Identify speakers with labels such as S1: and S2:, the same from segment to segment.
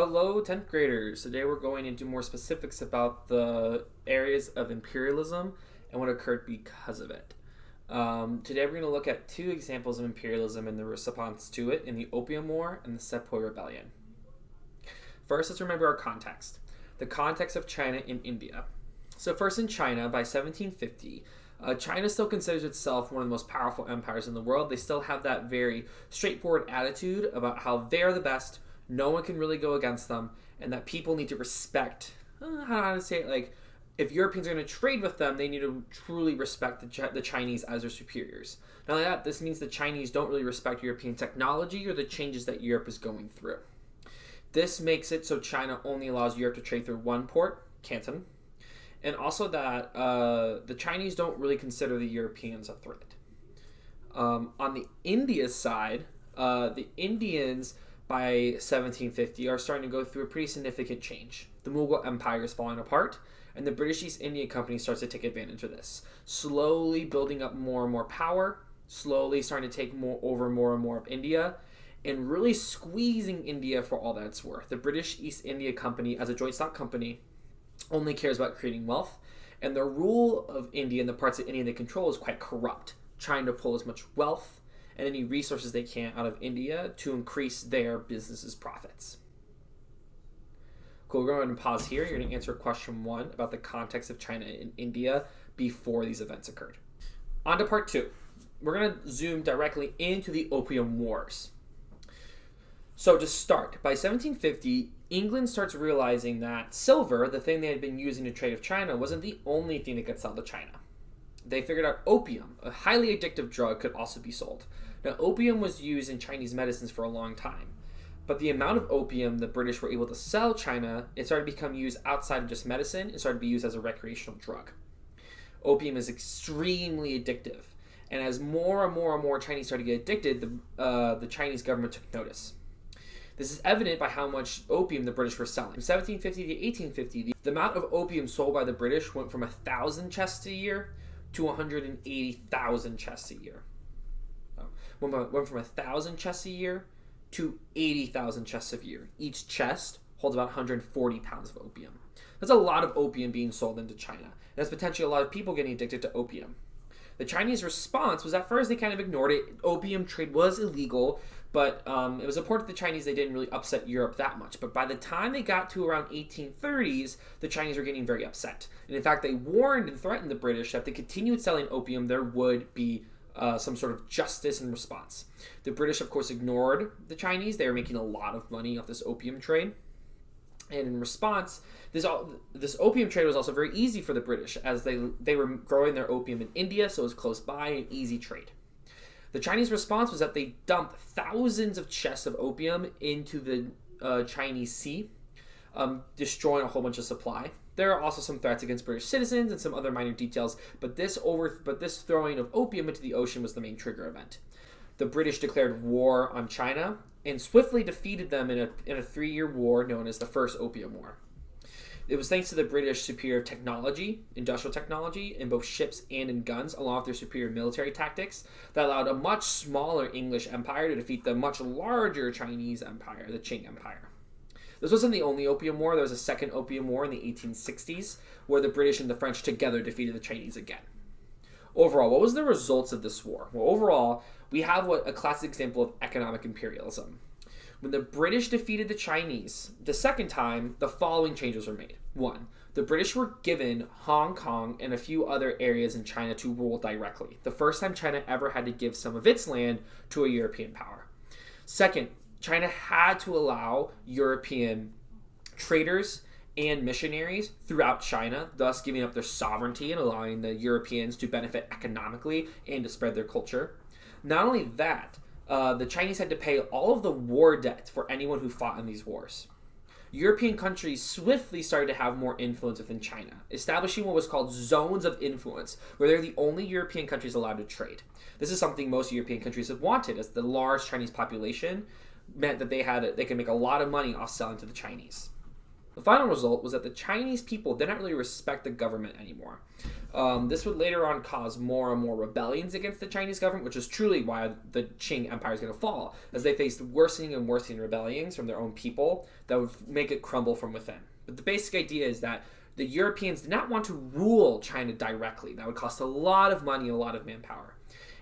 S1: Hello, 10th graders. Today we're going into more specifics about the areas of imperialism and what occurred because of it. Today we're going to look at two examples of imperialism and the response to it in the Opium War and the Sepoy Rebellion. First, let's remember our context. The context of China and India. So first in China, by 1750, China still considers itself one of the most powerful empires in the world. They still have that very straightforward attitude about how they're the best, no one can really go against them, and that people need to respect, how to say it, like, if Europeans are going to trade with them, they need to truly respect the Chinese as their superiors. Not only that, this means the Chinese don't really respect European technology or the changes that Europe is going through. This makes it so China only allows Europe to trade through one port, Canton, and also that the Chinese don't really consider the Europeans a threat. On the India side, the Indians by 1750 are starting to go through a pretty significant change. The Mughal Empire is falling apart, and the British East India Company starts to take advantage of this, slowly building up more and more power, slowly starting to take more and more of India, and really squeezing India for all that it's worth. The British East India Company, as a joint stock company, only cares about creating wealth, and the rule of India and the parts of India they control is quite corrupt, trying to pull as much wealth and any resources they can out of India to increase their business's profits. Cool, we're going to pause here. You're going to answer question 1 about the context of China and India before these events occurred. On to part 2. We're going to zoom directly into the Opium Wars. So to start, by 1750, England starts realizing that silver, the thing they had been using to trade with China, wasn't the only thing they could sell to China. They figured out opium, a highly addictive drug, could also be sold. Now, opium was used in Chinese medicines for a long time, but the amount of opium the British were able to sell China, it started to become used outside of just medicine. It started to be used as a recreational drug. Opium is extremely addictive, and as more and more Chinese started to get addicted, the Chinese government took notice. This is evident by how much opium the British were selling. From 1750 to 1850, the amount of opium sold by the British went from 1,000 chests a year to 180,000 chests a year. Went from 1,000 chests a year to 80,000 chests a year. Each chest holds about 140 pounds of opium. That's a lot of opium being sold into China. And that's potentially a lot of people getting addicted to opium. The Chinese response was at first they kind of ignored it. Opium trade was illegal, but it was important to the Chinese they didn't really upset Europe that much. But by the time they got to around 1830s, the Chinese were getting very upset. And in fact, they warned and threatened the British that if they continued selling opium, there would be some sort of justice in response. The British, of course, ignored the Chinese. They were making a lot of money off this opium trade. And in response, this opium trade was also very easy for the British, as they were growing their opium in India, so it was close by, an easy trade. The Chinese response was that they dumped thousands of chests of opium into the Chinese Sea, destroying a whole bunch of supply. There are also some threats against British citizens and some other minor details, but this throwing of opium into the ocean was the main trigger event. The British declared war on China and swiftly defeated them in a 3-year war known as the First Opium War. It was thanks to the British superior technology, industrial technology, in both ships and in guns, along with their superior military tactics, that allowed a much smaller English empire to defeat the much larger Chinese empire, the Qing Empire. This wasn't the only Opium War. There was a second Opium War in the 1860s, where the British and the French together defeated the Chinese again. Overall, what was the results of this war? Well, overall, we have a classic example of economic imperialism. When the British defeated the Chinese the second time, the following changes were made. 1. The British were given Hong Kong and a few other areas in China to rule directly. The first time China ever had to give some of its land to a European power. 2nd, China had to allow European traders and missionaries throughout China, thus giving up their sovereignty and allowing the Europeans to benefit economically and to spread their culture. Not only that, the Chinese had to pay all of the war debt for anyone who fought in these wars. European countries swiftly started to have more influence within China, establishing what was called zones of influence, where they're the only European countries allowed to trade. This is something most European countries have wanted, as the large Chinese population meant that they could make a lot of money off selling to the Chinese. The final result was that the Chinese people did not really respect the government anymore. This would later on cause more and more rebellions against the Chinese government, which is truly why the Qing Empire is going to fall, as they faced worsening and worsening rebellions from their own people that would make it crumble from within. But the basic idea is that the Europeans did not want to rule China directly. That would cost a lot of money and a lot of manpower.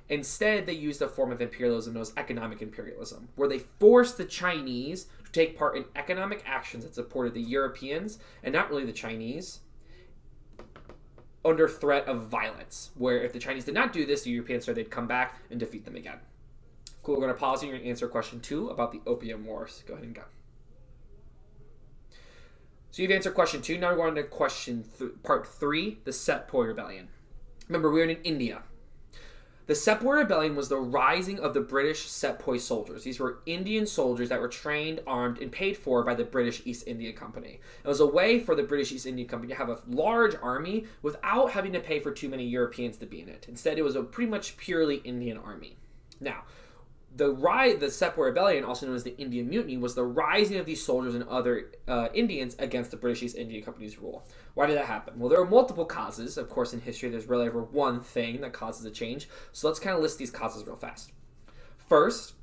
S1: Instead, they used a form of imperialism known as economic imperialism, where they forced the Chinese to take part in economic actions that supported the Europeans, and not really the Chinese, under threat of violence, where if the Chinese did not do this, the Europeans said they'd come back and defeat them again. Cool, we're going to pause and you're going to answer question 2 about the Opium Wars. Go ahead and go. So you've answered question 2. Now we're going to part 3, the Sepoy Rebellion. Remember, we're in India. The Sepoy Rebellion was the rising of the British Sepoy soldiers. These were Indian soldiers that were trained, armed, and paid for by the British East India Company. It was a way for the British East India Company to have a large army without having to pay for too many Europeans to be in it. Instead, it was a pretty much purely Indian army. Now, the Sepoy Rebellion, also known as the Indian Mutiny, was the rising of these soldiers and other Indians against the British East India Company's rule. Why did that happen? Well, there are multiple causes. Of course, in history, there's really ever one thing that causes a change. So let's kind of list these causes real fast. First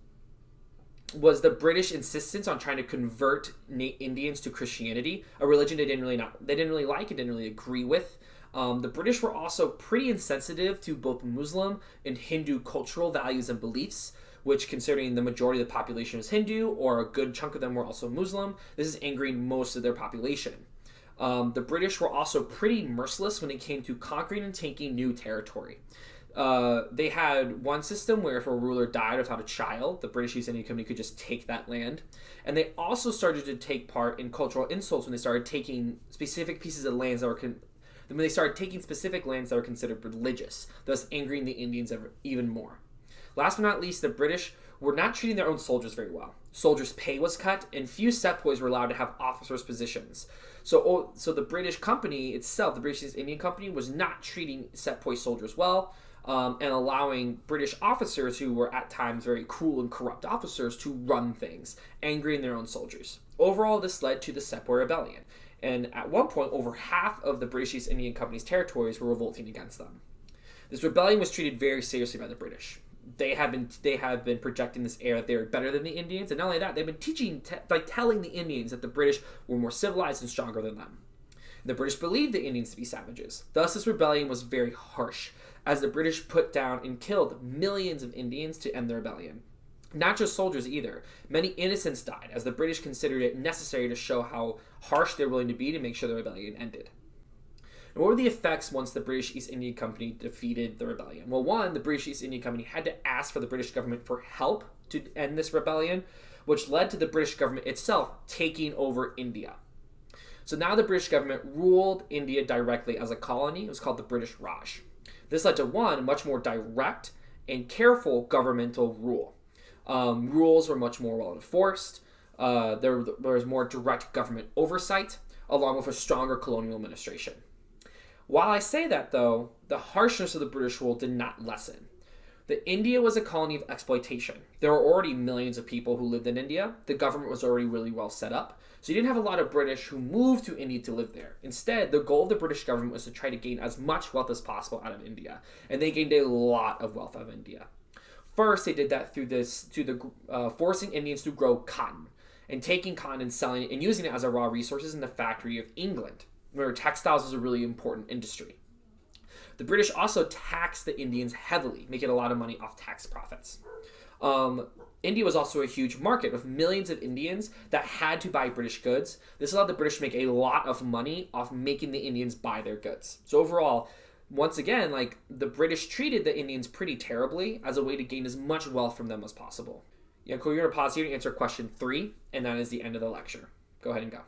S1: was the British insistence on trying to convert Indians to Christianity, a religion they didn't really like and didn't really agree with. The British were also pretty insensitive to both Muslim and Hindu cultural values and beliefs, which, considering the majority of the population was Hindu, or a good chunk of them were also Muslim, this is angering most of their population. The British were also pretty merciless when it came to conquering and taking new territory. They had one system where if a ruler died without a child, the British East India Company could just take that land. And they also started to take part in cultural insults when they started taking specific pieces of lands that were when they started taking specific lands that were considered religious, thus angering the Indians even more. Last but not least, the British were not treating their own soldiers very well. Soldiers' pay was cut, and few sepoys were allowed to have officers' positions. So the British company itself, the British East Indian Company, was not treating sepoy soldiers well, and allowing British officers, who were at times very cruel and corrupt officers, to run things, angering their own soldiers. Overall, this led to the Sepoy Rebellion, and at one point, over half of the British East Indian Company's territories were revolting against them. This rebellion was treated very seriously by the British. They have been projecting this air that they were better than the Indians, and not only that, they've been telling the Indians that the British were more civilized and stronger than them. The British believed the Indians to be savages. Thus, this rebellion was very harsh, as the British put down and killed millions of Indians to end the rebellion. Not just soldiers either. Many innocents died, as the British considered it necessary to show how harsh they're willing to be to make sure the rebellion ended. And what were the effects once the British East India Company defeated the rebellion? Well, one, the British East India Company had to ask for the British government for help to end this rebellion, which led to the British government itself taking over India. So now the British government ruled India directly as a colony. It was called the British Raj. This led to, one, much more direct and careful governmental rule. Rules were much more well enforced. There was more direct government oversight, along with a stronger colonial administration. While I say that, though, the harshness of the British rule did not lessen. India was a colony of exploitation. There were already millions of people who lived in India. The government was already really well set up. So you didn't have a lot of British who moved to India to live there. Instead, the goal of the British government was to try to gain as much wealth as possible out of India. And they gained a lot of wealth out of India. First, they did that through forcing Indians to grow cotton, and taking cotton and selling it and using it as a raw resources in the factory of England. Remember, textiles was a really important industry. The British also taxed the Indians heavily, making a lot of money off tax profits. India was also a huge market with millions of Indians that had to buy British goods. This allowed the British to make a lot of money off making the Indians buy their goods. So overall, once again, the British treated the Indians pretty terribly as a way to gain as much wealth from them as possible. Yeah, cool. You're going to pause here and answer question 3, and that is the end of the lecture. Go ahead and go.